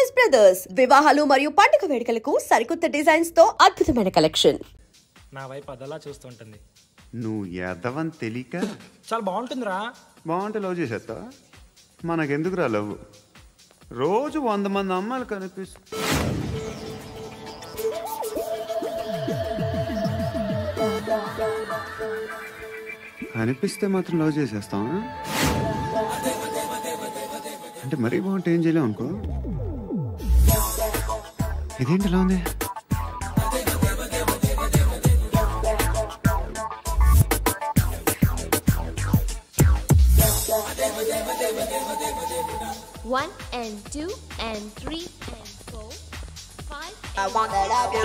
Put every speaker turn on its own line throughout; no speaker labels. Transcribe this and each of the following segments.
Choice brothers వివాహాలు మరియు పండుగ వేడుకలకు సరికొత్త డిజైన్స్ తో అద్భుతమైన కలెక్షన్.
నా వైపు అదలా చూస్తుంటుంది.
నువ్వు ఎదవని తెలియక
చాలా బాగుంటుందిరా.
బాగుంటే లవ్ చేసేస్తా. మనకెందుకురా లవ్? రోజు 100 మంది అమ్మాయిలు కనిపిస్తే మాత్రం లవ్ చేసేస్తాం. అంటే మరీ బాగుంటే ఏం చేయలేం అనుకో. ఇదేంటి ఇలా ఉంది?
One and two and three and four, five.
I wanna love you.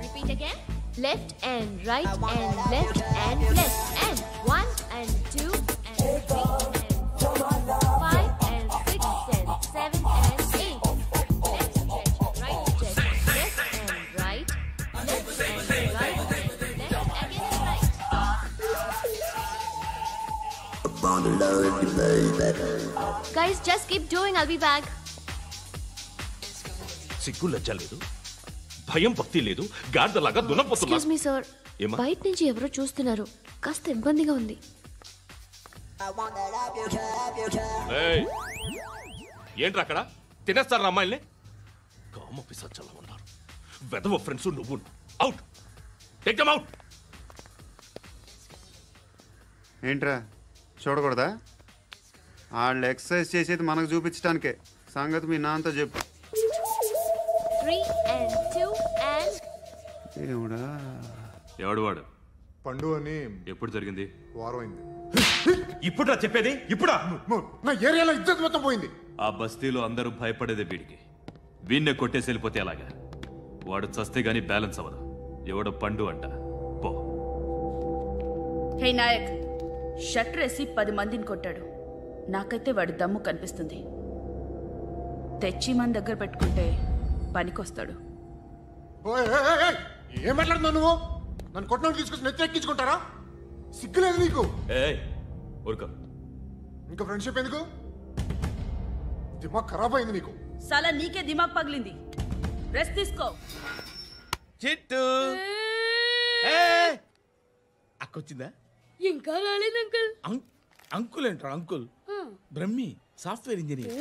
Repeat again. Left and right and left and left and one and two and three and four, five and six and seven and eight. Left stretch, right stretch, left and right, left and right, left again right. Guys, just keep doing. I'll be back.
సిగ్గు లజ్జ లేదు, భయం భక్తి లేదు, గాడిదలాగా దున్నపోతున్నా.
Excuse me sir, బయట నుంచి ఎవరో చూస్తున్నారు, కాస్త ఇబ్బందిగా ఉంది.
ఏంట్రా అక్కడ తినేస్తారా అమ్మాయిల్ని? కామ పిశాచాలా ఉన్నారు. వెదవ ఫ్రెండ్స్ నువ్వు. Out, take them out.
ఏంట్రా చూడకూడదా? వాళ్ళు ఎక్సర్సైజ్ చేసేది మనకు చూపించడానికే. సంగతి మీ నాన్నతో చెప్పు.
3 and 2 and
దేవుడా.
ఎవడు వాడు?
పండు అని.
ఎప్పుడు జరిగింది?
వారం అయింది.
ఇప్పుడా చెప్పేది? ఇప్పుడా?
నా ఏరియాలో ఇజ్జత్ మొత్తం పోయింది.
ఆ బస్తీలో అందరూ భయపడేదే వీడికి. వీణ్ణే కొట్టేసి వెళ్ళిపోతే అలాగా. వాడు చస్తే గానీ బ్యాలెన్స్ అవ్వదు. ఎవడో పండు అంట. పో.
హే నాయక్, షట్టర్ వేసి 10 మందిని కొట్టాడు. నాకైతే వాడి దమ్ము కనిపిస్తుంది. తెచ్చి మన దగ్గర పెట్టుకుంటే పనికొస్తాడు.
ఏం మాట్లాడుతున్నావు నువ్వు? నన్ను కొట్టడానికి తీసుకొచ్చి నెత్తి ఎక్కించుకుంటారా? సిగ్గులేదు నీకు? ఇంకా ఫ్రెండ్షిప్ ఎందుకు? దిమాగ్ ఖరాబ్ అయింది నీకు.
సాలా నీకే దిమాగ్ పగిలింది. రెస్ట్ తీసుకో.
చిట్టు అక్కొచ్చిందా?
ఇంకా రాలేదు అంకుల్.
అంకుల్ ఏంట్రా? Uncle Brahmi, software engineer.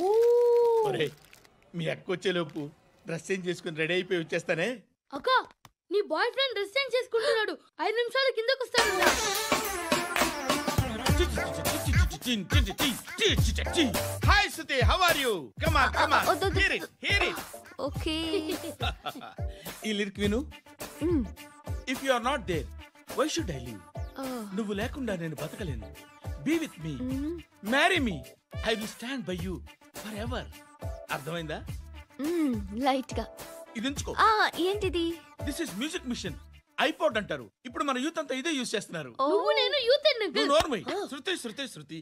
ఒరే, మీ అక్కొచ్చేలోపు డ్రెస్ చేంజ్ చేసుకుని రెడీ అయిపోయి వచ్చేస్తానే.
అక్క, నీ బాయ్ ఫ్రెండ్ డ్రెస్ చేంజ్ చేసుకుంటున్నాడు. 5 నిమిషాలు కిందకు వస్తాడు.
Hi Suthi, how are you? Come on, come on. Hear it, hear it.
Okay.
ఈ లిరిక్ విను. If you are not there, why should I live? నువ్వు లేకుండా నేను బతకలేను. Be with me, marry me, I will stand by you forever. అర్థమైందా?
Light గా
ఇది ఉంచుకో.
ఏంటిది?
This is music machine. IPod అంటారు. ఇప్పుడు మన యూత్ అంతా ఇదే యూజ్ చేస్తున్నారు.
నువ్వు నేను యూత్
శృతి శృతి శృతి.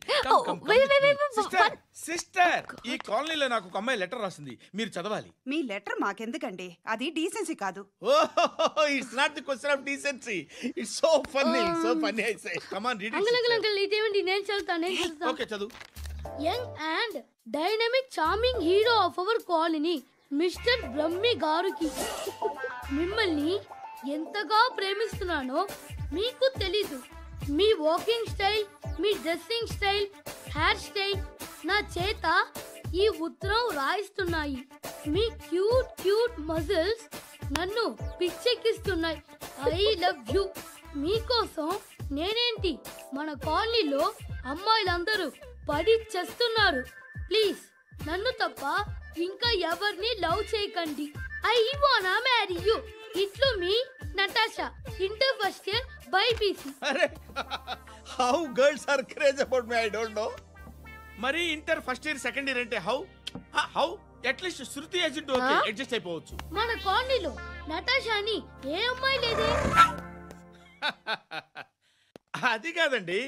సిస్టర్,
సిస్టర్, ఈ కాలనీలో నాకు ఒక అమ్మాయి లెటర్ రాసింది. మీరు చదవాలి.
మీ లెటర్ మాకెందుకండి? అది డీసెన్సీ కాదు.
It's not the question of decency. It's so funny, so funny. I say come on, read it.
Uncle ఇదేంటి? నేను చదువుతాను.
ఓకే, చదువు.
Young and dynamic charming hero of our colony mister Brahmi గారికి మిమ్మల్ని ఎంతగా ప్రేమిస్తున్నానో మీకు తెలీదు. మీ వాకింగ్ స్టైల్, మీ డ్రెస్సింగ్ స్టైల్, హెయిర్ స్టైల్ నా చేత ఈ ఉత్తరం రాయిస్తున్నాయి. మీ క్యూట్ క్యూట్ మజిల్స్ నన్ను పిచ్చెక్కిస్తున్నాయి. I love you. మీకోసం నేనేంటి, మన కాలనీలో అమ్మాయిలందరూ పడి చేస్తున్నారు. ప్లీజ్ నన్ను తప్ప ఇంకా ఎవరిని లవ్ చేయకండి. ఐ వానా మ్యారీ యూ. ఇట్లు మీ Natasha, inter first year BiPC.
అరే, how girls are craze about me, I don't know. మరి inter first year second year అంటే how how at least Shruti agent okay, adjust అయిపోవచ్చు.
మన కాలనీలో నటాషా అని ఏ అమ్మాయి లేదే.
అది కాదండి,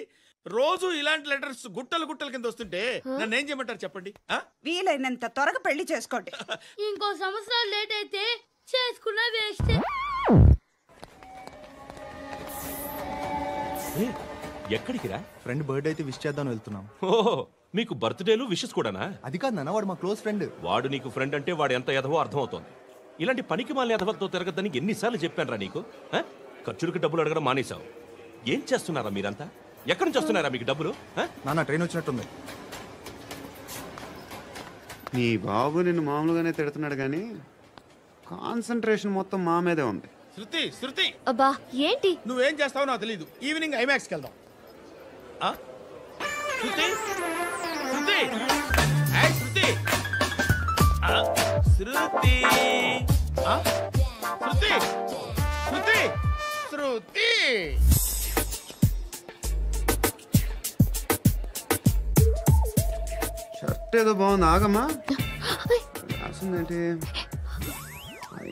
రోజు ఇలాంటి లెటర్స్ గుట్టలు గుట్టల కింద వస్తుంటే నన్ను ఏం చేయమంటారు చెప్పండి?
వీలైనంత త్వరగా పెళ్లి చేసుకోండి.
ఇంకో సంవత్సరాలు లేట్ అయితే చేసుకున్న వేస్ట్.
ఎక్కడికి రా? ఫ్రెండ్ బర్త్డే అయితే విష్ చేద్దాం వెళ్తున్నాం.
ఓహో, మీకు బర్త్డేలు విషెస్ కూడానా?
అది కాదు నాన్న, వాడు మా క్లోజ్ ఫ్రెండ్.
వాడు నీకు ఫ్రెండ్ అంటే వాడు ఎంత ఎదవో అర్థమవుతోంది. ఇలాంటి పనికి మాలిన ఎదవలతో తిరగద్దని ఎన్నిసార్లు చెప్పానురా నీకు? ఖర్చులకు డబ్బులు అడగడం మానేశావు. ఏం చేస్తున్నారా మీరంతా? ఎక్కడి నుంచి వస్తున్నారా మీకు డబ్బులు?
నాన్న ట్రైన్ వచ్చినట్టుంది.
నీ బాబు నిన్ను మామూలుగానే తిడుతున్నాడు కానీ కాన్సన్ట్రేషన్ మొత్తం మా మీదే ఉంది.
శృతి
అబ్బా ఏంటి?
నువ్వేం చేస్తావో నాకు తెలీదు. ఈవినింగ్ ఐమాక్స్కి వెళ్దాం. శృతి శృతి శృతి శృతి శృతి శృతి శృతి
షర్ట్ ఏదో బాగుంది, ఆగమ్మా. రాసిందేంటి? I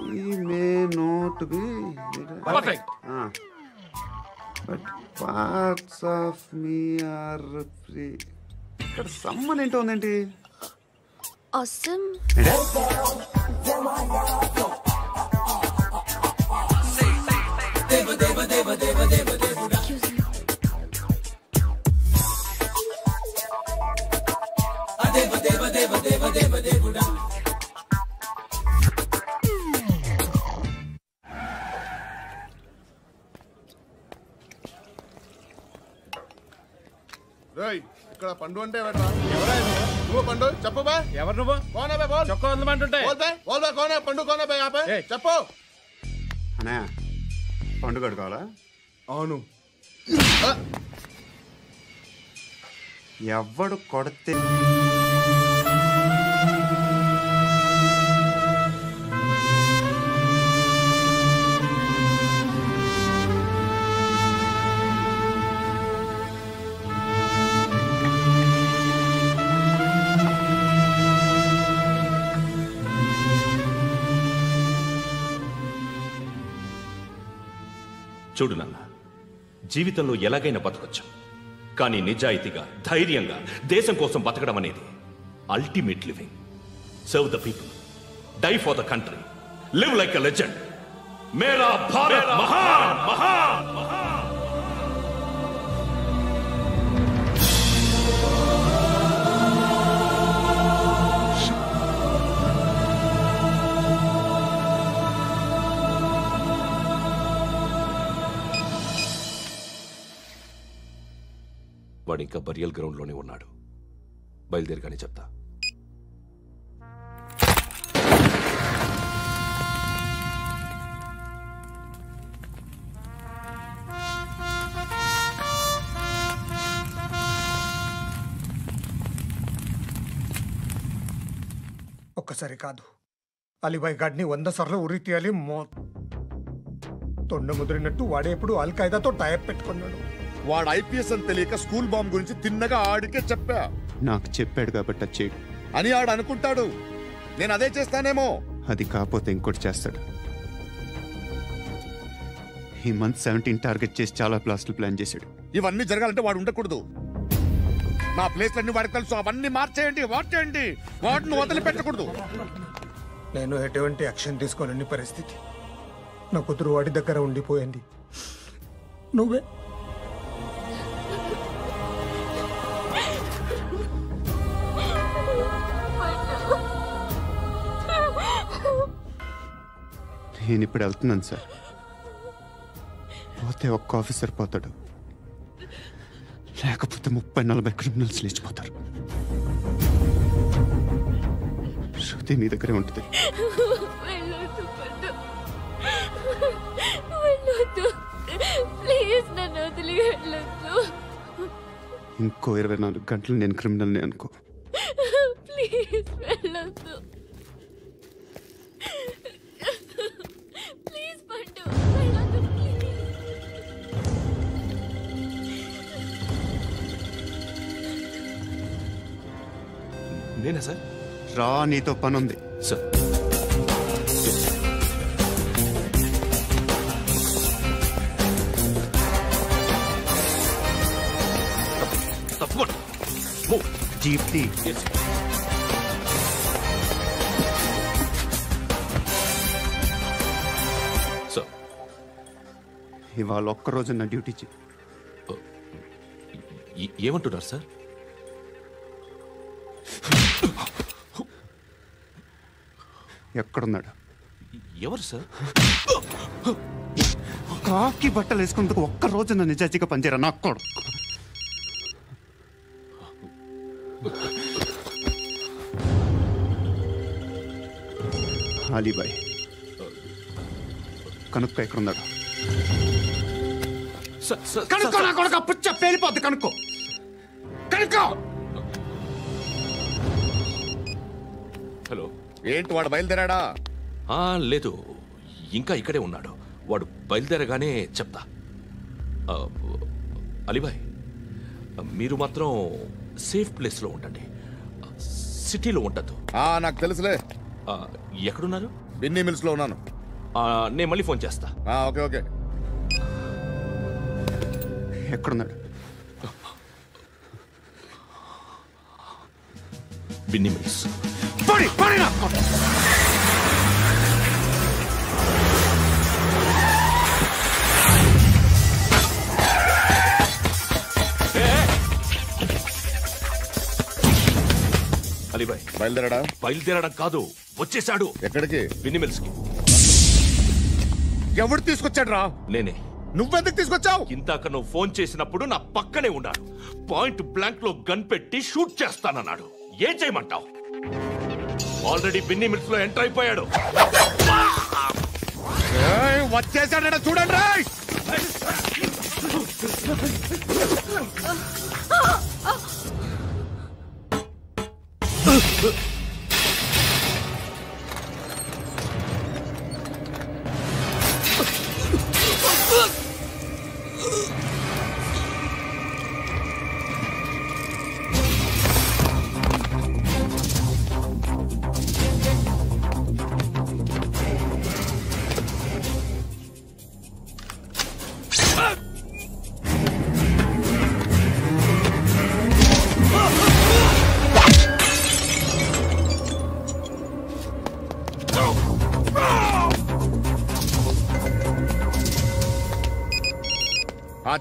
may not be but parts of me are free. ఇక్కడ సమ్మన్ ఏంటో ఉందేంటి?
Awesome.
ఇక్కడ పండు అంటే ఎవరా? నువ్వు పండు చెప్పు బా.
ఎవరు నువ్వు?
కోనే బే బోల్.
చొక్కా వదలమంటుంటే
బోల్ బే కోనే పండు కోనే బే ఆపే చెప్పు.
అనే పండుగ కావాలా?
అవును.
ఎవడు కొడితే
చూడు నాన్న, జీవితంలో ఎలాగైనా బతకొచ్చు, కానీ నిజాయితీగా ధైర్యంగా దేశం కోసం బతకడం అనేది ultimate living. Serve the people, die for the country, live like a legend. మేరా భారత్ మహాన్ మహాన్ మహాన్. వాడు ఇంకా బరియల్ గ్రౌండ్లోనే ఉన్నాడు. బయలుదేరిగానే చెప్తా.
ఒక్కసారి కాదు, అలీబాయ్ గాడిని 100 సార్లు ఉరి తీయాలి. తొండ ముదిరినట్టు వాడే ఎప్పుడు అల్ ఖైదాతో టైప్ పెట్టుకున్నాడు.
వాడు ఐపీఎస్ అని తెలియక స్కూల్ బాంబ్ గురించి తిన్నగా ఆడికే చెప్పా.
నాకు చెప్పాడు కాబట్టి చేయడు
అని ఆడు అనుకుంటాడు. నేను అదే చేస్తానేమో.
అది కాకపోతే ఇంకోటి చేస్తాడు. ఈ మంత్ 17 టార్గెట్ చేసి చాలా ప్లాస్టులు ప్లాన్ చేశాడు.
ఇవన్నీ జరగాలంటే వాడు ఉండకూడదు. నా ప్లేస్లన్నీ వాడికి తెలుసు. అవన్నీ మార్చేయండి, మార్చేయండి. వాటిని వదిలిపెట్టకూడదు.
నేను ఎటువంటి యాక్షన్ తీసుకోలేని పరిస్థితి. నా కూతురు వాడి దగ్గర ఉండిపోయింది. నువ్వే
నేను ఇప్పుడు వెళ్తున్నాను సార్. పోతే ఒక్క ఆఫీసర్ పోతాడు, లేకపోతే 30-40 క్రిమినల్స్ లేచిపోతారు. శృతి నీ దగ్గరే ఉంటుంది. ఇంకో 24 గంటలు నేను క్రిమినల్ని అనుకో.
ప్లీజ్ వెళ్ళొద్దు. ప్లీజ్ పండు వెళ్ళొద్దు.
నేనా సార్?
రా, నీతో పని ఉంది
సార్. తప్పకుండా
జీప్తి.
సార్,
ఇవాళ ఒక్కరోజు నా డ్యూటీ
ఏమంటున్నారు సార్?
ఎక్కడున్నాడు?
ఎవరు సార్?
కాకి బట్టలు వేసుకున్నందుకు ఒక్క రోజు నా నిజాజీగా పనిచేయరా నా కొడుకు. అలీబాయ్ కనుక్కో ఎక్కడున్నాడు? కనుక్కో నా కొడుకు, పుచ్చ పేలిపోద్ది. కనుక్కో కనుక్కో.
హలో,
ఏంటి వాడు బయలుదేరాడా?
లేదు, ఇంకా ఇక్కడే ఉన్నాడు. వాడు బయలుదేరగానే చెప్తా. అలీబాయ్, మీరు మాత్రం సేఫ్ ప్లేస్లో ఉండండి, సిటీలో ఉండద్దు.
నాకు తెలుసులే.
ఎక్కడున్నారు?
బిన్నీ మిల్స్ లో ఉన్నాను.
నేను మళ్ళీ ఫోన్ చేస్తా.
Okay okay.
ఎక్కడున్నాడు?
బిన్నీ మిల్స్. అలీబాయ్
బయలుదేరాడా?
బయలుదేరడం కాదు, వచ్చేసాడు.
ఎక్కడికి?
బిన్నీ మిల్స్ కి.
ఎవడు తీసుకొచ్చాడు రా?
నేనే.
నువ్వెందుకు తీసుకొచ్చావు?
ఇందాక నువ్వు ఫోన్ చేసినప్పుడు నా పక్కనే ఉన్నాడు. పాయింట్ బ్లాంక్ లో గన్ పెట్టి షూట్ చేస్తానన్నాడు. ఏం చేయమంటావు? ఆల్రెడీ బిన్నీ మిల్స్ లో ఎంటర్ అయిపోయాడు.
వచ్చేసాడ చూడండి రా.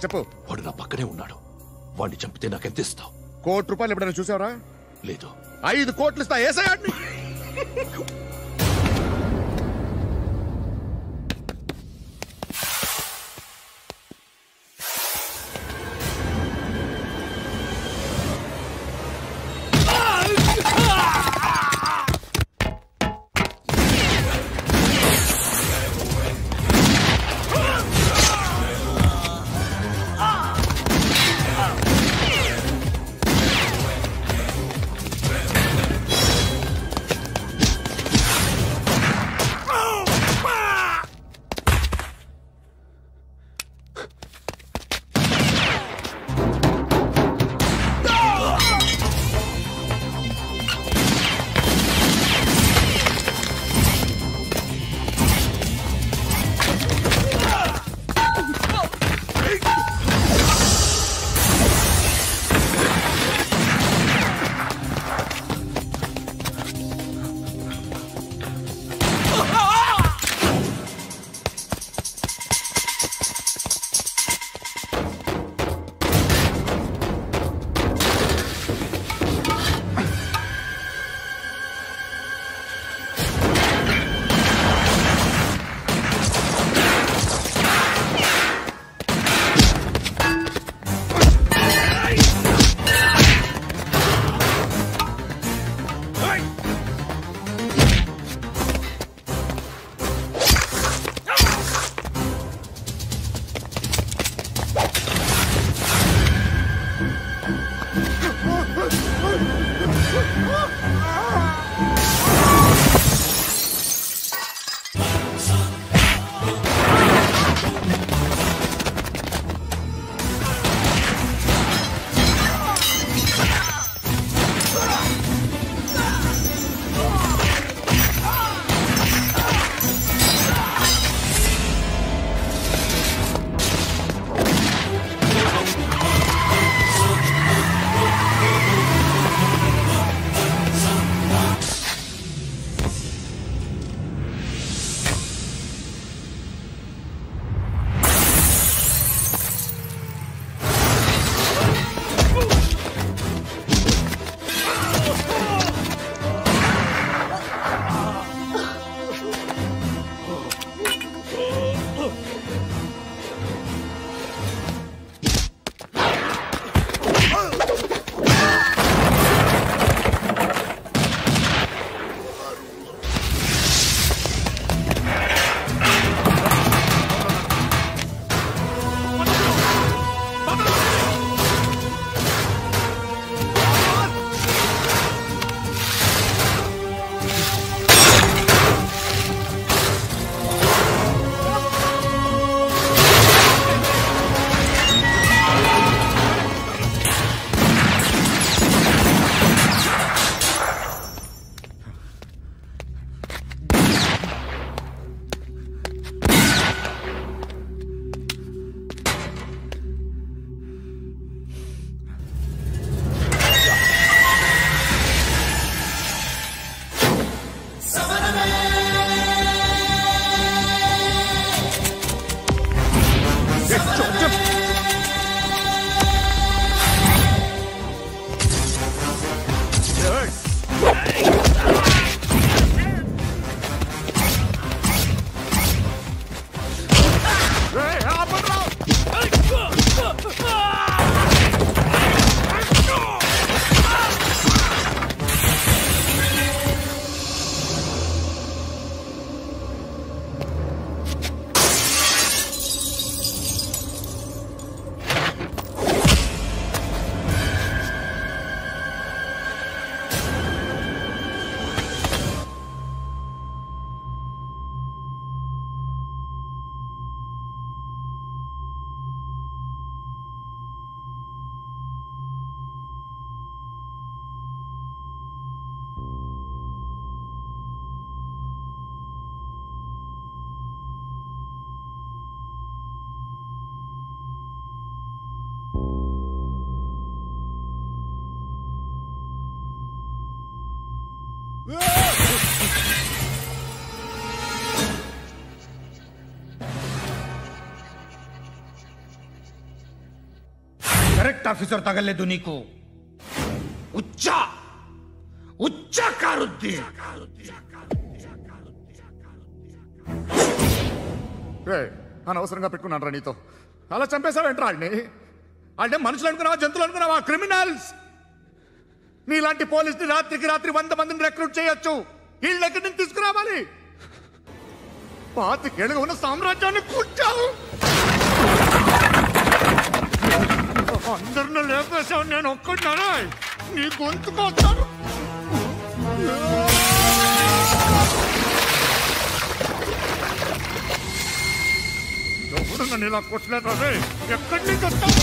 చెప్పు.
వాడు నా పక్కనే ఉన్నాడు. వాడిని చంపితే నాకెంత ఇస్తావు?
₹1,00,00,000 ఎప్పుడైనా చూసావరా?
లేదు.
5 కోట్లు ఇస్తా. ఏసయాడిని.
కరెక్ట్ ఆఫీసర్ తగలేదు నీకు. ఉచ్చ కారుద్ది.
అనవసరంగా పెట్టుకున్నాను రా నీతో. అలా చంపేశావేంట్రా ఆడిని? అంటే మనుషులు అనుకున్నావా, జంతువులు అనుకున్నావా? క్రిమినల్స్. నీలాంటి పోలీసుని రాత్రికి రాత్రి 100 మందిని రిక్రూట్ చేయొచ్చు. వీళ్ళు ఎక్కడి నుంచి తీసుకురావాలి? 25 ఏళ్ళుగా ఉన్న సామ్రాజ్యాన్ని కూర్చావు. అందరిని లేపేశావు, నేను ఒక్కడినారా? నీ గొంతుకొస్తాను. ఎవరు నన్ను ఇలా కొట్టలేదా? ఎక్కడి నుంచి వస్తావు?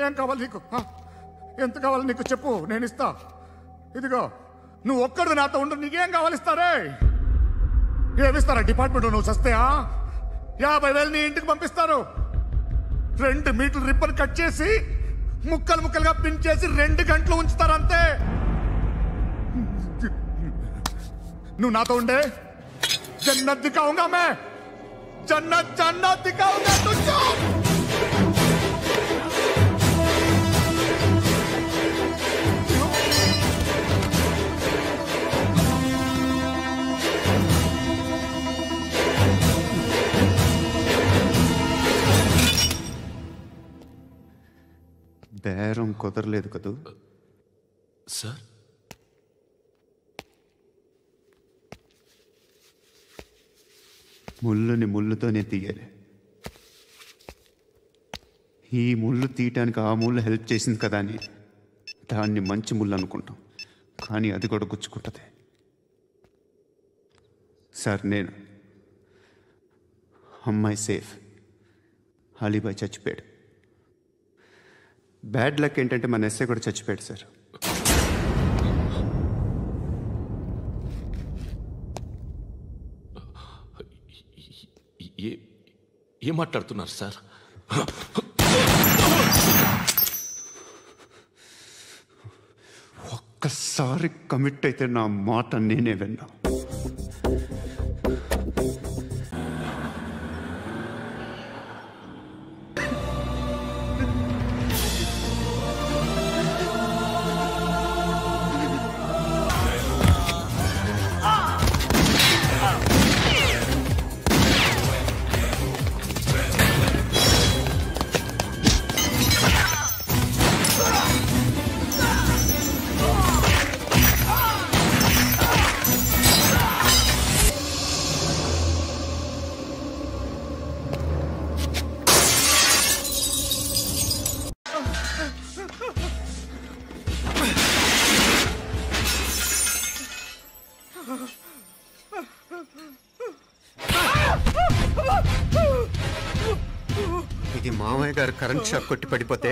ఏం కావాలి నీకు? ఎంత కావాలి నీకు చెప్పు, నేను ఇస్తా. ఇదిగో నువ్వు ఒక్కడు నాతో ఉండు. నీకేం కావాలి ఇస్తారే? ఏమిస్తారా డిపార్ట్మెంట్? నువ్వు చస్తేయా 50,000 నీ ఇంటికి పంపిస్తారు. 2 మీటర్లు రిబ్బన్ కట్ చేసి ముక్కలు ముక్కలుగా పిన్ చేసి 2 గంటలు ఉంచుతారు అంతే. నువ్వు నాతో ఉండే జన్నత్ దిఖాऊंगा मैं, జన్నత్ జన్నత్ దిఖాऊंगा तुझको.
బేరం కుదరలేదు కదూ
సార్?
ముళ్ళుని ముళ్ళుతోనే తీయాలి. ఈ ముళ్ళు తీయటానికి ఆ ముళ్ళు హెల్ప్ చేసింది కదా అని దాన్ని మంచి ముళ్ళు అనుకుంటాం, కానీ అది కూడా గుచ్చుకుంటుంది. సార్, నేను అమ్మాయి సేఫ్, అలీబాయ్ చచ్చిపోయాడు. బ్యాడ్ లక్ ఏంటంటే మన ఎస్ఐ కూడా చచ్చిపోయాడు సార్.
ఏం మాట్లాడుతున్నారు సార్?
ఒక్కసారి కమిట్ అయితే నా మాట నేనే విన్నా. ఇది మామయ్య గారు కరెంట్ షాక్ కొట్టి పడిపోతే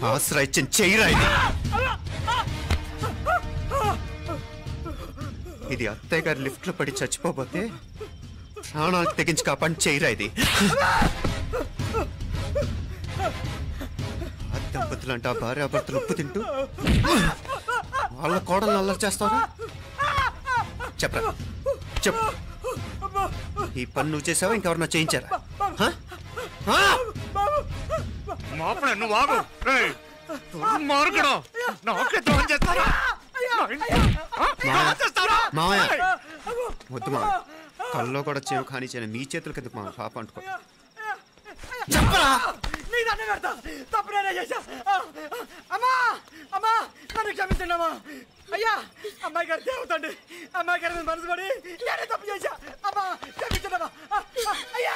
ఆసరా ఇచ్చిన చెయ్యిరా ఇది అత్తయ్య గారు లిఫ్ట్ లో పడి చచ్చిపోతే ప్రాణాలకు తెగించి కాపాడి చెయ్యిరా ఇది. దంపతులంట భార్యాభర్తలు ఉప్పు తింటూ వాళ్ళ కోడలు అల్లరి చేస్తారా? చెప్పరా, చెప్పు. ఈ పని నువ్వు చేసావా, ఇంకెవరన్నా చేయించారా?
నువ్వు ఆగు.
మావయ్య వద్దు మావయ్య, కల్లో కూడా చేవు కానీ చేయను. మీ చేతులు కదా మా పాప అంటుకో.
చెప్పరా, నీ దండ పెడతా. తప్పు నేనే చేశా. అమ్మా అమ్మా, నన్ను క్షమించండి అమ్మా. అయ్యా, అమ్మాయి గారు దేవుతండి. అమ్మాయి గారి మనసు పడి నేనే తప్పు చేశా. అమ్మా క్షమించండి అమ్మా. అయ్యా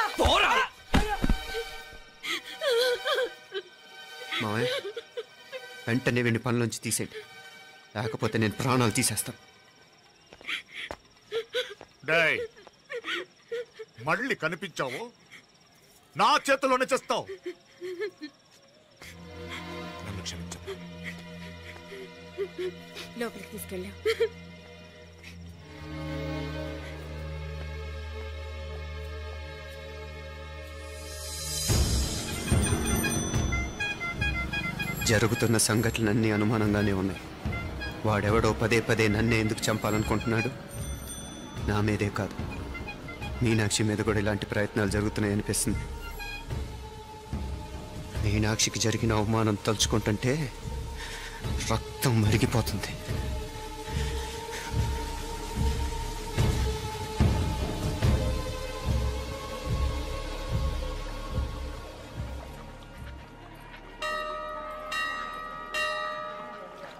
మావయ్య, వెంటనే వెండి పనులోంచి తీసేయండి, లేకపోతే నేను ప్రాణాలు తీసేస్తాను.
మళ్ళీ కనిపించావు, నా చేతిలోనే చేస్తావు. నన్ను క్షమించు.
లోపలికి తీసుకెళ్ళాం.
జరుగుతున్న సంఘటనలన్నీ అనుమానంగానే ఉన్నాయి. వాడెవడో పదే పదే నన్నే ఎందుకు చంపాలనుకుంటున్నాడు? నా మీదే కాదు, మీనాక్షి మీద కూడా ఇలాంటి ప్రయత్నాలు జరుగుతున్నాయి అనిపిస్తుంది. మీనాక్షికి జరిగిన అవమానం తలుచుకుంటుంటే రక్తం మరిగిపోతుంది.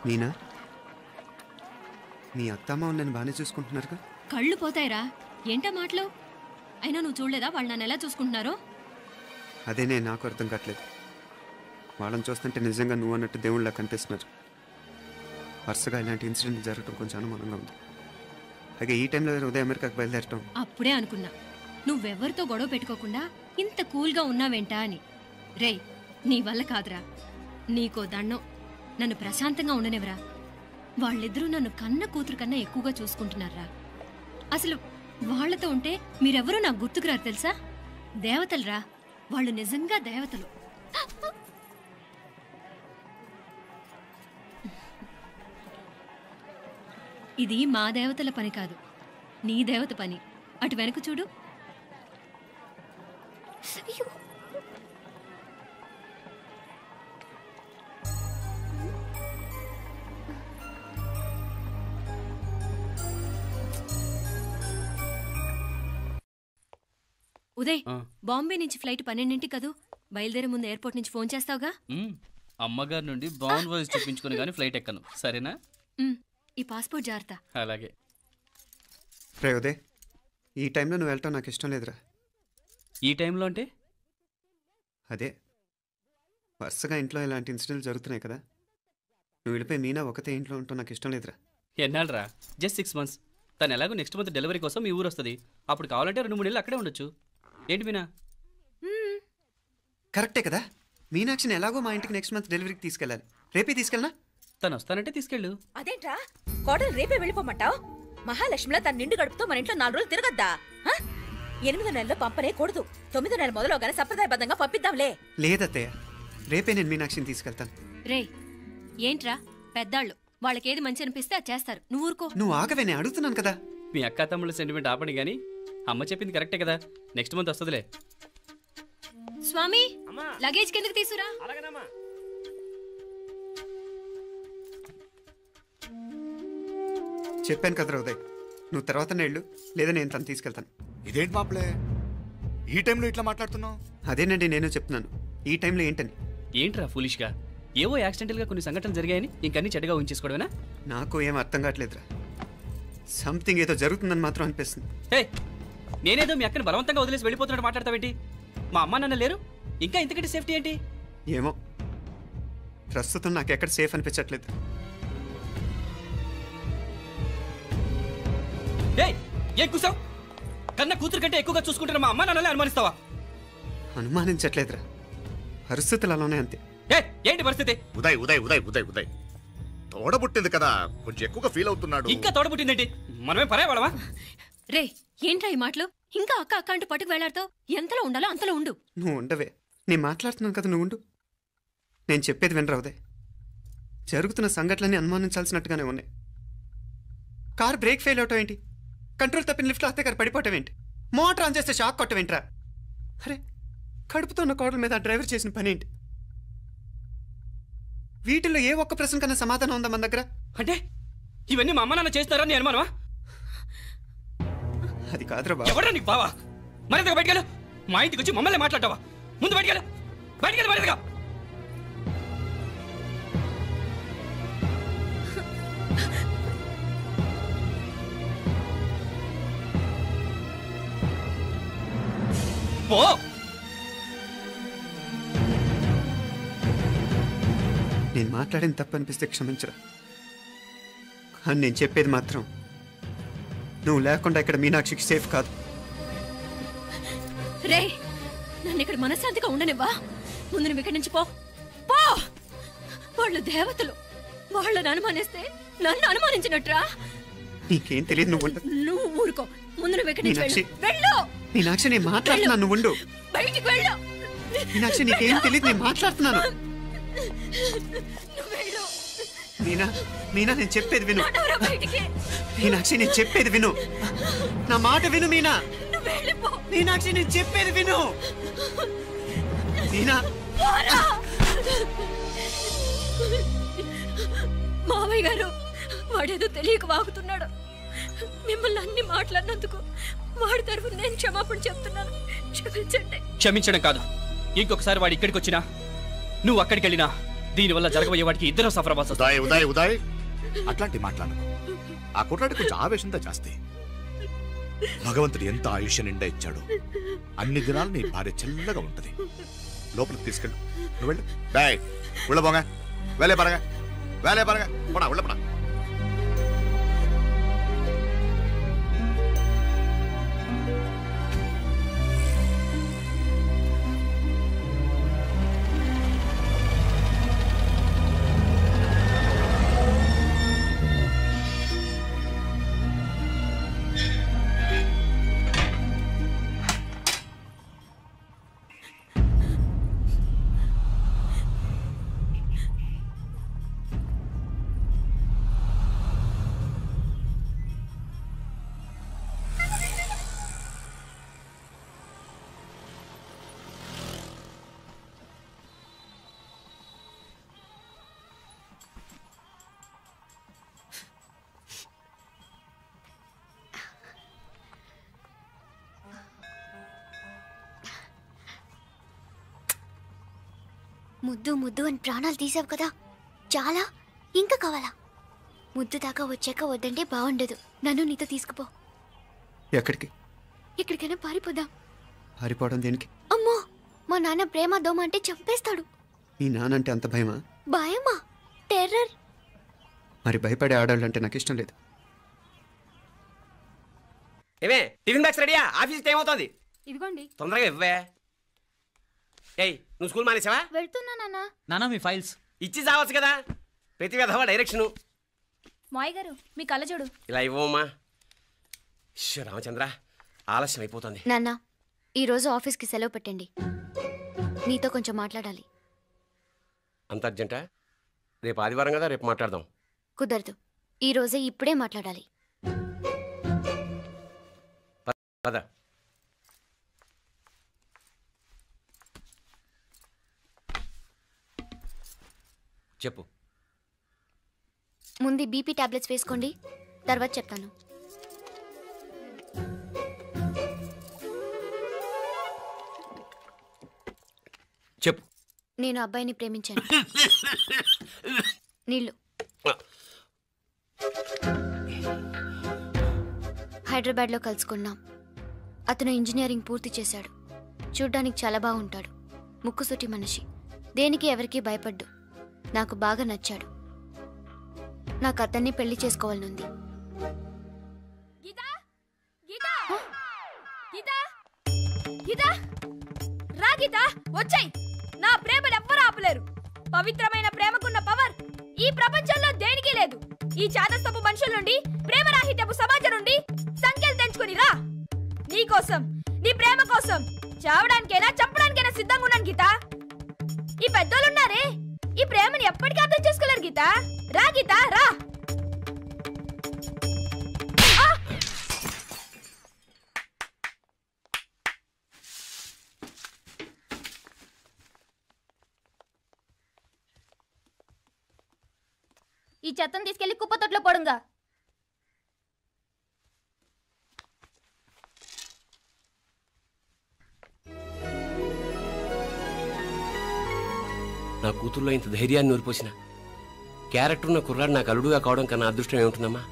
మీనా, మీ అత్తమ్మ నన్ను బాగానే చూసుకుంటున్నారుగా?
కళ్ళు పోతాయిరా, ఏంటా మాటలు? అయినా నువ్వు చూడలేదా వాళ్ళు నన్ను ఎలా చూసుకుంటున్నారో?
అదేనే నాకు అర్థం కావట్లేదు. వాళ్ళని చూస్తుంటే నిజంగా నువ్వు అన్నట్టు దేవుళ్ళ కనిపిస్తున్నారు. వరుసగా ఇలాంటి ఇన్సిడెంట్ జరగడం కొంచెం అనుమానంగా ఉంది. అలాగే ఈ టైంలో ఉదయం అమెరికాకు బయలుదేరటం.
అప్పుడే అనుకున్నా నువ్వెవరితో గొడవ పెట్టుకోకుండా ఇంత కూల్గా ఉన్నావేంటా అని. రేయ్, నీ వల్ల కాదురా, నీకో దండం, నన్ను ప్రశాంతంగా ఉండనివరా. వాళ్ళిద్దరూ నన్ను కన్న కూతురు కన్నా ఎక్కువగా చూసుకుంటున్నారా. అసలు వాళ్లతో ఉంటే మీరెవరూ నాకు గుర్తుకురారు తెలుసా? దేవతలురా, వాళ్ళు నిజంగా దేవతలు. ఇది మా దేవతల పని కాదు, నీ దేవత పని. అటు వెనక చూడు. ఉదయ్, బాంబే నుంచి ఫ్లైట్ 12ంటికి కదూ. బయలుదేరే ముందు ఎయిర్పోర్ట్ నుంచి ఫోన్ చేస్తావుగా?
అమ్మగారి నుండి బాండ్ వాయిస్ చూపించుకుని కానీ ఫ్లైట్ ఎక్కను, సరేనా?
ఈ పాస్పోర్ట్ జాగ్రత్త.
అలాగే.
రే ఉదయ్, ఈ టైంలో నువ్వు వెళ్ళటం నాకు ఇష్టం లేదురా.
ఈ టైంలో అంటే?
అదే, వరుసగా ఇంట్లో ఇలాంటి ఇన్సిడెంట్లు జరుగుతున్నాయి కదా. నువ్వు వెళ్ళిపోయి మీనా ఒకతే ఇంట్లో ఉంటావు నాకు ఇష్టం లేదురా.
ఎన్నాళ్ళరా? Just 6 months. తను ఎలాగో నెక్స్ట్ మంత్ డెలివరీ కోసం మీ ఊరు వస్తుంది. అప్పుడు కావాలంటే 2-3 నెలలు అక్కడే ఉండొచ్చు. ఏంటి మీనా?
కరెక్టే కదా. మీనాక్షిని ఎలాగో మా ఇంటికి నెక్స్ట్ మంత్ డెలివరీకి తీసుకెళ్ళాలి. రేపే తీసుకెళ్ళనా?
తను వస్తానంటే తీసుకెళ్ళు.
అదేంట్రా కోడలు రేపే వెళ్ళిపోమంటావు? మహాలక్ష్మిలా తన నిండు గడుపుతో మన ఇంట్లో 4 రోజులు తిరగద్దా? 8వ నెలలో పంపనే కూడదు. 9వ నెల మొదలుగానే సంప్రదాయబద్ధంగా పంపిద్దాంలే.
లేదత్తయ్య, రేపే నేను మీనాక్షిని తీసుకెళ్తాను.
రే, ఏంట్రా పెద్దాళ్ళు, వాళ్ళకేది మంచి అనిపిస్తే అది చేస్తారు. నువ్వు ఊరుకో.
నువ్వు ఆగవే, నేను అడుగుతున్నాను కదా.
మీ అక్క తమ్ముళ్ళ సెంటిమెంట్ ఆపండి కానీ అమ్మ చెప్పింది కరెక్టే కదా. నెక్స్ట్ మంత్ వస్తుందిలే.
స్వామి, లగేజ్ కిందకి తీసురా.
చెప్పాను కదరా ఉదయ్, నువ్వు తర్వాత నేళ్ళు లేదా నేను తను తీసుకెళ్తాను.
ఇదేంటి మాప్లే, ఈ టైంలో ఇట్లా మాట్లాడుతున్నావు?
అదేనండి నేను చెప్తున్నాను, ఈ టైంలో ఏంటని.
ఏంట్రా ఫులిష్గా? ఏవో యాక్సిడెంటల్గా కొన్ని సంఘటనలు జరిగాయని ఇంకన్నీ చెడ్డగా ఉంచేసుకోవడమేనా?
నాకు ఏం అర్థం కావట్లేదురా. సంథింగ్ ఏదో జరుగుతుందని మాత్రం అనిపిస్తుంది.
హే, నేనేదో మీ అక్కని బలవంతంగా వదిలేసి వెళ్ళిపోతున్నట్టు మాట్లాడతావేంటి? మా అమ్మ నాన్న లేరు, ఇంకా ఇంతకంటే సేఫ్టీ ఏంటి?
ఏమో, ప్రస్తుతం నాకు ఎక్కడ సేఫ్ అనిపించట్లేదు.
ఏం కూసావు? కన్న కూతురు కంటే ఎక్కువగా చూసుకుంటున్న మా అమ్మ నాన్నలే అనుమానిస్తావా?
అనుమానించట్లేదురా, పరిస్థితులు అలానే అంతే.
ఏంటి పరిస్థితి?
ఉదయ్ ఉదయ్ ఉదయ్ ఉదయ్ ఉదయ్ తోడబుట్టింది కదా, కొంచెం ఎక్కువగా ఫీల్ అవుతున్నాడు.
ఇంకా తోడబుట్టిందేంటి? మనమే పరాయవాడవా?
రే, ఏంట్రా ఈ మాటలు? ఇంకా అక్క అక్క అంటూ పట్టుకు వెళ్లాడుతో ఎంతలో ఉండాలో అంతలో ఉండు.
నువ్వు ఉండవే, నేను మాట్లాడుతున్నాను కదా, నువ్వు ఉండు. నేను చెప్పేది వినరా ఉదయ్, జరుగుతున్న సంఘటనలన్నీ అనుమానించాల్సినట్టుగానే ఉన్నాయి. కారు బ్రేక్ ఫెయిల్ అవటం ఏంటి? కంట్రోల్ తప్పిన లిఫ్ట్లో అత్తే గారు పడిపోవటం ఏంటి? మోటార్ ఆన్ చేస్తే షాక్ కొట్టం ఏంట్రా? అరే, కడుపుతో ఉన్న కోడల మీద ఆ డ్రైవర్ చేసిన పని ఏంటి? వీటిల్లో ఏ ఒక్క ప్రశ్న కన్నా సమాధానం ఉందా మన దగ్గర?
అంటే ఇవన్నీ మా అమ్మ నాన్న చేస్తారా నీ అనుమానమా?
అది కాదురా బాబు.
ఎవరా నీకు బావా? మరింతగా బయటకెళ్ళు. మా ఇంటికి వచ్చి మమ్మల్ని మాట్లాడతావా? ముందు బయటకెళ్ళు, బయటకెళ్ళు మరింతగా. పో.
నేను మాట్లాడిన తప్పు అనిపిస్తే క్షమించరా, కానీ నేను చెప్పేది మాత్రం నువ్వు లేకుండా ఇక్కడ మీనాక్షికి సేఫ్ కాదు.
రే, నన్ను ఇక్కడ మనశ్శాంతిగా ఉండనివ్వా. ముందు నువ్వు ఇక్కడి నుంచి పో. పో. వాళ్ళు దేవతలు, వాళ్ళని అనుమానిస్తే నన్ను అనుమానించినట్రా.
నీకేం తెలియదు, నువ్వు ఉండు.
నువ్వు ఊరుకో. ముందు నువ్వు ఇక్కడి నుంచి
మీనాక్షి,
వెళ్ళు.
మీనాక్షి, నేను మాట్లాడుతున్నాను, నువ్వు ఉండు.
బయటికి వెళ్ళు.
మీనాక్షి, నీకేం తెలియదు, నేను మాట్లాడుతున్నాను. మీనా మీనా నేను చెప్పేది విను. మీనాక్షి నేను చెప్పేది విను. నా మాట విను మీనా. మీనాక్షి నేను చెప్పేది విను. మీనా
మావయ్య గారు వాడేదో తెలియక వాగుతున్నాడు. మిమ్మల్ని అన్ని మాట్లాడినందుకు వాడి తరఫున నేను క్షమాపణ చెప్తున్నాను. క్షమించండి.
క్షమించడం కాదు, ఇంకొకసారి వాడు ఇక్కడికి వచ్చినా నువ్వు అక్కడికి వెళ్ళినా దీనివల్ల జరగబోయే వాడికి ఇద్దరు సఫర్ అవ్వాల్సి వస్తుంది.
ఉదయ్ ఉదయ్ అట్లాంటి మాట్లాడకు. ఆ కుట్రాడి కొంచెం ఆవేశంతో జాస్తి. భగవంతుడు ఎంత ఆయుష్య నిండా ఇచ్చాడు. అన్ని దినాలు నీ భార్య చల్లగా ఉంటది. లోపలికి తీసుకెళ్ళు. నువ్వు వెళ్ళు. డాయ్ ఉళ్ళ పోగా వేలే పరగా వేలే పరగా పోనా ఉళ్ళ పోనా.
ముద్దు ముద్దు అని ప్రాణాలు తీసావు కదా, చాలా ఇంకా కావాలా? ముద్దు దాకా వచ్చాక వద్దంటే బాగుండదు. నన్ను నీతో తీసుకుపో.
ఎక్కడికి?
ఎక్కడికైనా పారిపోదాం.
పారిపోవడం దేనికి?
అమ్మో, మా నాన్న ప్రేమ దోమ అంటే చంపేస్తాడు.
మీ నానంటే అంత భయమా?
భయమా? టెర్రర్.
మరి భయపడే ఆడవాళ్ళు అంటే నాకు ఇష్టం లేదు.
ఏమే టిఫిన్ బ్యాగ్స్ రెడీయా? ఆఫీస్ టైం అవుతుంది.
ఇదిగోండి.
తొందరగా ఇవ్వే. ఏయ్ నువ్వు స్కూల్ మానేసావా?
వెళ్తున్నా నాన్న.
నానా మీ ఫైల్స్
ఇచ్చి చావచ్చు కదా. ప్రతి విధవా డైరెక్షను.
మాయ్ గారు మీ కళ్ళ చూడు.
ఇలా ఇవ్వమ్మా. రామచంద్ర ఆలస్యం అయిపోతుంది.
నాన్న ఈరోజు ఆఫీస్కి సెలవు పెట్టండి. నీతో కొంచెం మాట్లాడాలి.
అంత అర్జెంటా? రేపు ఆదివారం కదా, రేపు మాట్లాడదాం.
కుదరదు, ఈరోజే ఇప్పుడే మాట్లాడాలి.
పద. చెప్పు.
ముందు బీపీ టాబ్లెట్స్ వేసుకోండి, తర్వాత చెప్తాను.
చెప్పు.
నేను అబ్బాయిని ప్రేమించాను. నీళ్ళు. హైదరాబాద్లో కలుసుకున్నాం. అతను ఇంజనీరింగ్ పూర్తి చేశాడు. చూడ్డానికి చాలా బాగుంటాడు. ముక్కుసూటి మనిషి. దేనికి ఎవరికీ భయపడ్డు. నాకు బాగా నచ్చాడు. నాకు అతన్ని పెళ్లి చేసుకోవాలనుంది.
వచ్చాయి. నా ప్రేమను ఎవ్వరూ ఆపలేరు. పవిత్రమైన ప్రేమకున్న పవర్ ఈ ప్రపంచంలో దేనికి లేదు. ఈ చాదస్తపు మనుషుల నుండి, ప్రేమరాహిత్యపు సమాజం నుండి సంఖ్యలు తెంచుకుని రా. నీ కోసం, నీ ప్రేమ కోసం చావడానికైనా చంపడానికైనా సిద్ధంగా ఉన్నాను గీత. ఈ పెద్దోళ్ళున్నారే, ఈ ప్రేమని ఎప్పటికీ అర్థం చేసుకోలేరు గీత. రా గీత రా. ఈ చెత్తను తీసుకెళ్లి కుప్పతొట్లో పడుంగా.
నా కూతుర్లో ఇంత ధైర్యాన్ని నూరిపోసిన క్యారెక్టర్ ఉన్న కుర్రాడు నాకు అల్లుడుగా కావడం కన్నా అదృష్టం ఏముంటుందమ్మా?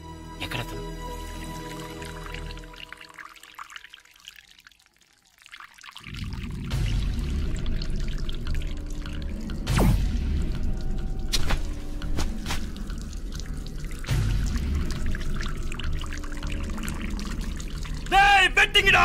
ఎక్కడతను?
పెట్టింగిడా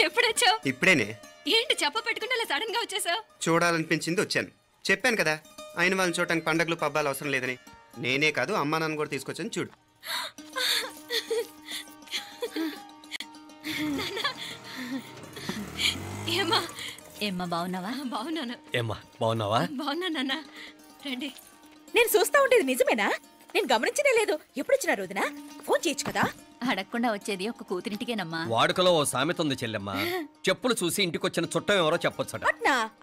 ఎప్పుడొచ్చావు?
ఇప్పుడేనే.
ఏంటి చెప్ప పెట్టుకుంటే అలా సడన్ గా వచ్చేసావు?
చూడాలనిపించింది వచ్చాను. చెప్పాను కదా ఆయన వాళ్ళని చూడటానికి పండగలు పబ్బాలు అవసరం లేదని. నేనే కాదు అమ్మా నాన్న కూడా తీసుకొచ్చాను చూడు.
ఏమ్మా
ఏమ్మా బాగున్నావా?
బాగున్నాను.
ఏమ్మా బాగున్నావా?
బాగున్నానన్నా. రండి.
నేను చూస్తా ఉండేది నిజమేనా? నేను గమనించనే లేదు. ఎప్పుడొచ్చినా రోజున ఫోన్ చేయొచ్చు కదా.
అడగకుండా వచ్చేది ఒక కూతురింటికేనమ్మా.
వాడుకలో ఓ సామెత ఉంది చెల్లెమ్మ. చెప్పులు చూసి ఇంటికొచ్చిన చుట్టం ఎవరో చెప్పొచ్చట.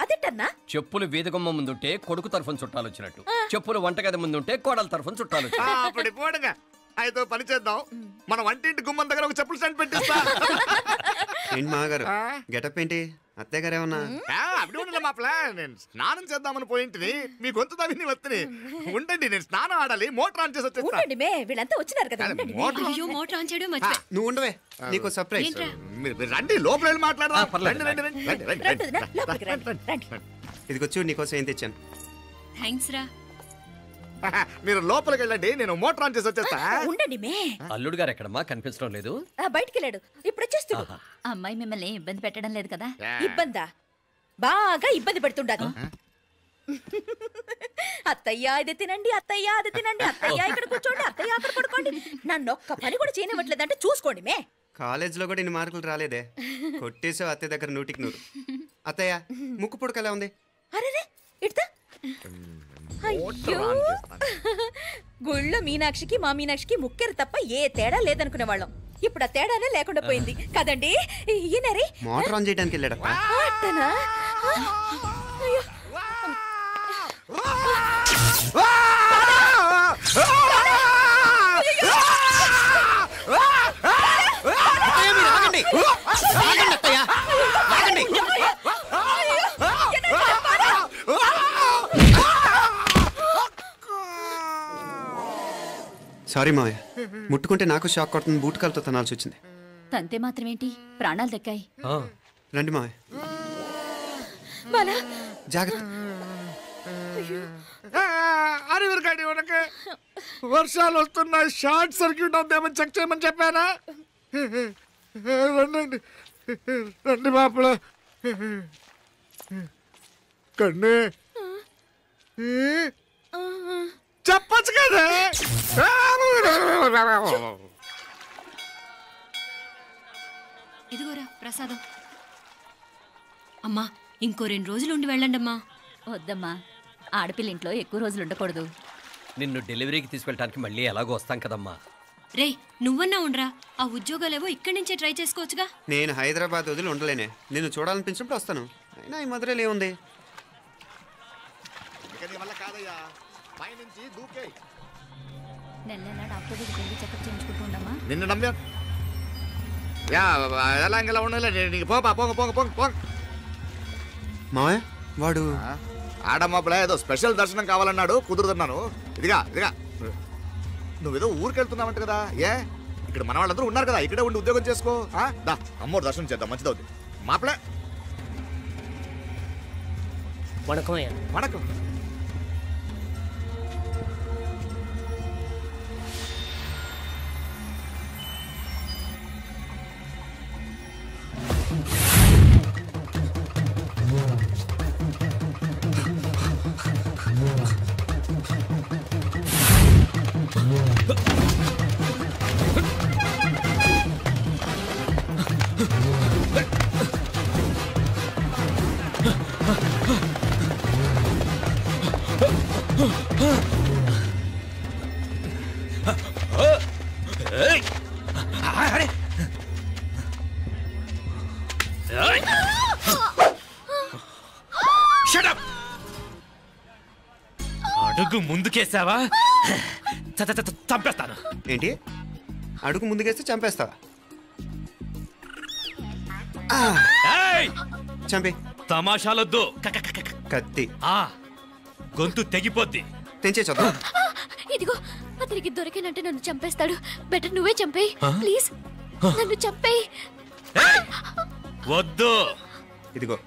అదేంటన్నా?
చెప్పులు వీధగుమ్మ ముందుంటే కొడుకు తరఫున చుట్టాలు వచ్చినట్టు, చెప్పులు వంటగది ముందుంటే కోడల తరఫున చుట్టాలు
వచ్చినట్టు. అయితే పని చేద్దాం, మన వంటింటి గుమ్మం దగ్గర ఒక చెప్పులు స్టాండ్ పెట్టిస్తా.
ఏంటి మాగారు గెటప్ ఏంటి? అత్తయ్య గారు ఏమన్నా?
అప్పుడు ఉండలే మా ప్లాన్. నేను స్నానం చేద్దామని పోయింటిని, మీ గొంతు తవ్వి వస్తుంది. ఉండండి, నేను స్నానం ఆడాలి, మోటార్ ఆన్ చేసి వచ్చేస్తా.
వీళ్ళంతా వచ్చినారు కదా.
మోటార్ ఆన్ చేయడం మర్చిపోయా.
నువ్వు ఉండవే, నీకు సర్ప్రైజ్.
మీరు రండి, లోపల వెళ్ళి మాట్లాడదాం.
ఇదిగో చూడు, నీకోసం ఏం తెచ్చాను.
థ్యాంక్స్ రా.
మీరు లోపలికి వెళ్ళండి, నేను మోటార్ ఆన్ చేసి వచ్చేస్తా.
ఉండండి మే.
అల్లుడు గారు ఎక్కడమ్మా? కనిపించడం లేదు.
బయటికి వెళ్ళాడు, ఇప్పుడు వచ్చేస్తా.
అమ్మాయి మిమ్మల్ని ఇబ్బంది పెట్టడం లేదు కదా?
ఇబ్బందా? బాగా ఇబ్బంది పెడుతుండదు. అత్తయ్య ఇది తినండి, అత్తయ్య అది తినండి, అత్తయ్య ఇక్కడ కూర్చోండి, అత్తయ్య అక్కడ పడుకోండి. నన్ను ఒక్క పని కూడా చేయనివ్వట్లేదంటే చూసుకోండి మే.
కాలేజీలో కూడా ఇన్ని మార్కులు రాలేదే. కొట్టేసావు అత్తయ్య దగ్గర 100కి 100. అత్తయ్య ముక్కు పుడక ఎలా ఉంది?
అరే ఇడతా. అయ్యో, గుళ్ళో మీనాక్షికి మా మీనాక్షికి ముక్కెరు తప్ప ఏ తేడా లేదనుకునే వాళ్ళం. ఇప్పుడు ఆ తేడానే లేకుండా పోయింది కదండి. ఈయనరే
మోటార్ ఆన్ చేయడానికి వెళ్ళాడప్ప.
అట్టనా? అయ్యో,
సారీ మావయ్య, ముట్టుకుంటే నాకు షాక్ కొడుతుంది. బూట్ కాలుతో తనాల్సి వచ్చింది.
తంతే మాత్రమేంటి, ప్రాణాలు దక్కాయి.
రండి మావయ్య, జాగ్రత్త.
అరివిరకాడి ఉనకే వర్షాలు వస్తున్నాయి, షార్ట్ సర్క్యూట్ అవుతామని చెక్ చేయమని చెప్పానా? రండి రండి మాపల కన్నే చెప్పచ్చు కదా.
ఇదిగోరా ప్రసాదం. అమ్మా ఇంకో 2 రోజులు ఉండి వెళ్ళండి అమ్మా.
వద్దమ్మా, ఆడపిల్ల ఇంట్లో ఎక్కువ రోజులు ఉండకూడదు.
నిన్ను డెలివరీకి తీసుకెళ్ళడానికి మళ్ళీ ఎలాగో వస్తాం కదమ్మా.
రే నువ్వన్నా ఉండరా, ఆ ఉద్యోగాలేవో ఇక్కడి నుంచే ట్రై చేసుకోవచ్చుగా.
నేను హైదరాబాద్ వదిలి ఉండలేనే. నిన్ను చూడాలనిపించినప్పుడు వస్తాను. అయినా ఈ మధురలో ఏముంది?
నెల నెల డాక్టర్ దగ్గరికి వెళ్ళి చెకప్ చేయించుకుంటూ ఉండమ్మా.
నిన్ను నమ్మా ఎలా ఇంకెలా ఉండాలి. నీకు పోపా పోంగ పోంగ పోంగ పోంగ.
మావయ్య వాడు
ఆడమ్మప్పుడ ఏదో స్పెషల్ దర్శనం కావాలన్నాడు, కుదురుతున్నాను. ఇదిగా ఇదిగా నువ్వేదో ఊరికి వెళ్తున్నావంట కదా. ఏ ఇక్కడ మన వాళ్ళందరూ ఉన్నారు కదా, ఇక్కడే ఉండి ఉద్యోగం చేసుకో. దా అమ్మోడు దర్శనం చేద్దాం, మంచిదవుద్ది. మాపలే
వణకం
వణకం.
అడుగు ముందుకేసావా చంపేస్తాను.
ఏంటి అడుగు ముందుకేస్తే చంపేస్తావా? చంపి.
తమాషాలొద్దు.
కత్తి
గొంతు తెగిపోద్ది.
తెంచే చూద్దాం.
ఇదిగో అతనికి దొరికినంటే నన్ను చంపేస్తాడు. బెటర్ నువ్వే చంపేయి ప్లీజ్. నన్ను చంపేయి.
వద్దు.
ఇదిగో